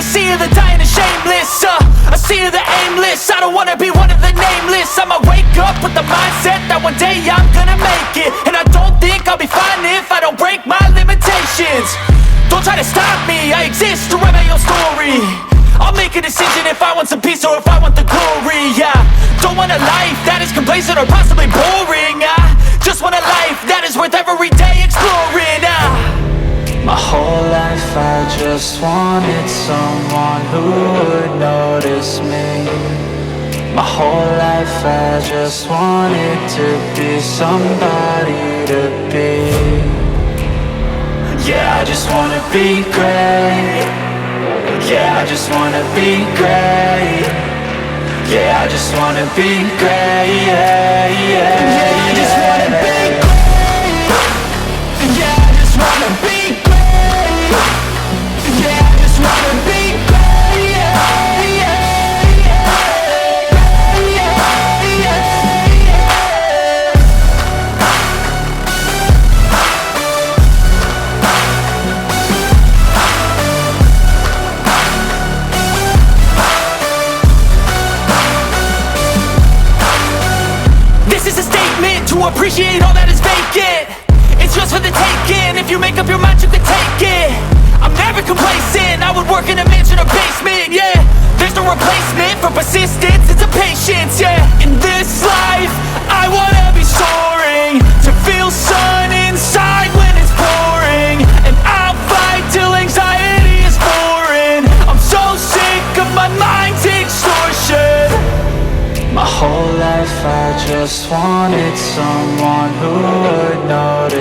sea of the dying and shameless, a sea of the aimless. I don't wanna be one of the nameless. I'ma wake up with the mindset that one day I'm gonna make it. And I don't think I'll be fine if I don't break my limitations. Don't try to stop me, I exist to write my own story. I'll make a decision if I want some peace or if I want the glory. Yeah, don't want a life that is complacent or possibly boring. I just want a life that is worth every day exploring. My whole life I just wanted someone who would notice me. My whole life I just wanted to be somebody to be. Yeah, I just wanna be great. Yeah, I just wanna be great. Yeah, I just wanna be great. Yeah, yeah, yeah, I just wanna be great. Yeah, I just wanna be great. Yeah, I just wanna be great. Yeah, yeah, yeah, yeah, yeah, yeah. This is a statement to appreciate all that is vacant. It's yours for the taking. If you make up your mind, you can take it. I'm never complacent. I would work in a mansion or basement. Yeah, there's no replacement for persistence. It's a patience. Yeah, in this life, I wanna be soaring, to feel sun inside when it's pouring. And I'll fight till anxiety is foreign. I'm so sick of my mind's extortion. My whole life I just wanted someone who would notice